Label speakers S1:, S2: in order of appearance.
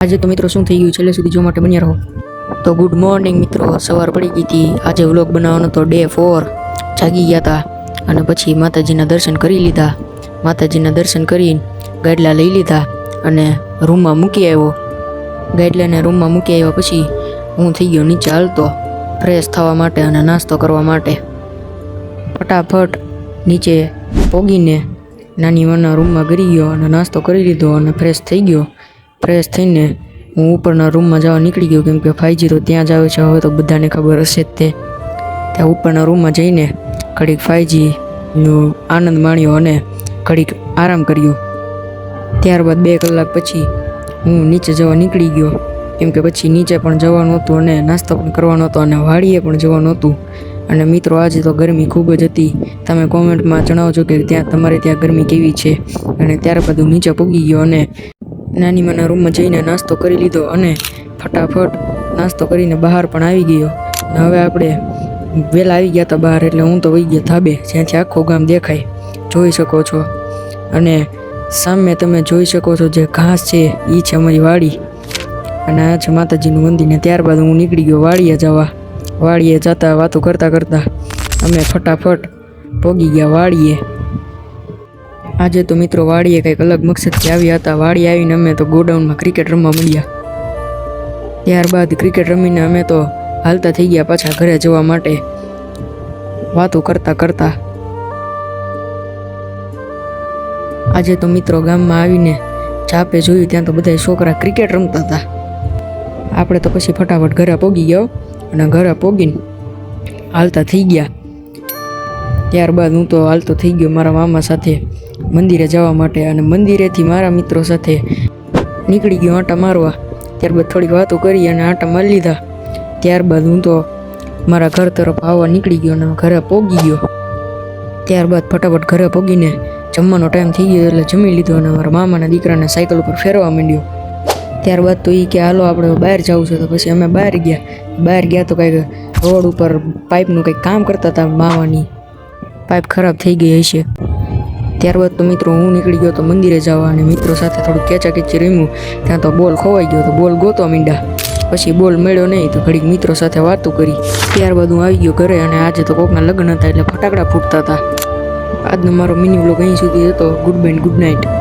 S1: આજે તો મિત્રો શું થઈ ગયું છેલ્લે સુધી જોવા માટે બન્યા રહો. તો ગુડ મોર્નિંગ મિત્રો, સવાર પડી ગઈ હતી. આજે વ્લોગ બનાવવાનો તો ડે 4. જાગી ગયા હતા અને પછી માતાજીના દર્શન કરી લીધા. માતાજીના દર્શન કરીને ગાડલા લઈ લીધા અને રૂમમાં મૂકી આવ્યો. ગાડલાને રૂમમાં મૂકી આવ્યા પછી હું થઈ ગયો નીચે હાલતો ફ્રેશ થવા માટે અને નાસ્તો કરવા માટે. ફટાફટ નીચે પોગીને નાની માના રૂમમાં ગરી ગયો અને નાસ્તો કરી લીધો અને ફ્રેશ થઈ ગયો. ફ્રેશ થઈને હું ઉપરના રૂમમાં જવા નીકળી ગયો, કેમ કે 5G તો ત્યાં જ આવે છે. હવે તો બધાને ખબર હશે જ તે. ત્યાં ઉપરના રૂમમાં જઈને ઘડીક 5Gનો આનંદ માણ્યો અને ઘડીક આરામ કર્યો. ત્યારબાદ 2 કલાક પછી હું નીચે જવા નીકળી ગયો, કેમ કે પછી નીચે પણ જવાનું હતું અને નાસ્તો પણ કરવાનો હતો અને વાડીએ પણ જવાનું હતું. અને મિત્રો આજે તો ગરમી ખૂબ જ હતી. તમે કોમેન્ટમાં જણાવજો કે તમારે ત્યાં ગરમી કેવી છે. અને ત્યારબાદ હું નીચે પહોંચી ગયો અને નાની માના રૂમમાં જઈને નાસ્તો કરી લીધો અને ફટાફટ નાસ્તો કરીને બહાર પણ આવી ગયો. હવે આપણે વહેલા આવી ગયા હતા બહાર, એટલે હું તો વહી ગયો ધાબે, જ્યાંથી આખું ગામ દેખાય, જોઈ શકો છો. અને સામે તમે જોઈ શકો છો જે ઘાસ છે એ છે અમારી વાડી અને આ છે માતાજીનું મંદિર. ને ત્યારબાદ હું નીકળી ગયો વાડીએ જવા. વાડીએ જતા વાતો કરતાં કરતાં અમે ફટાફટ પહોંચી ગયા વાડીએ. આજે તો મિત્રો વાડીએ કંઈક અલગ મકસદથી આવ્યા હતા. વાડી આવીને અમે તો ગોડાઉનમાં ક્રિકેટ રમવા મળ્યા. ત્યારબાદ ક્રિકેટ રમીને અમે તો હાલતા થઈ ગયા પાછા ઘરે જવા માટે, વાતો કરતાં કરતાં. આજે તો મિત્રો ગામમાં આવીને ચાપે જોયું, ત્યાં તો બધા છોકરા ક્રિકેટ રમતા હતા. આપણે તો પછી ફટાફટ ઘરે પહોંચી ગયો અને ઘરે પહોંચીને હાલતા થઈ ગયા. ત્યારબાદ હું તો હાલતો થઈ ગયો મારા મામા સાથે મંદિરે જવા માટે અને મંદિરેથી મારા મિત્રો સાથે નીકળી ગયો આંટા મારવા. ત્યારબાદ થોડીક વાતો કરી અને આંટા મારી લીધા. ત્યારબાદ હું તો મારા ઘર તરફ આવવા નીકળી ગયો અને ઘરે પહોંચી ગયો. ત્યારબાદ ફટાફટ ઘરે પહોંચીને જમવાનો ટાઈમ થઈ ગયો એટલે જમી લીધો અને મારા મામાના દીકરાને સાયકલ ઉપર ફેરવા માંડ્યો. ત્યારબાદ તો એ કે હાલો આપણે બહાર જવું છે, તો પછી અમે બહાર ગયા તો કંઈક રોડ ઉપર પાઇપનું કંઈક કામ કરતા હતા. માવાની પાઇપ ખરાબ થઈ ગઈ હશે. ત્યારબાદ તો મિત્રો હું નીકળી ગયો તો મંદિરે જવા અને મિત્રો સાથે થોડું કેચાકેચી રમ્યું. ત્યાં તો બોલ ખોવાઈ ગયો તો બોલ ગોતવા માંડ્યા. પછી બોલ મળ્યો નહીં તો ઘડીક મિત્રો સાથે વાતો કરી. ત્યારબાદ હું આવી ગયો ઘરે અને આજે તો કોકના લગ્ન હતા એટલે ફટાકડા ફૂટતા હતા. આજનો મારો મિની વ્લોગ અહીં સુધી હતો. Good bye, good night.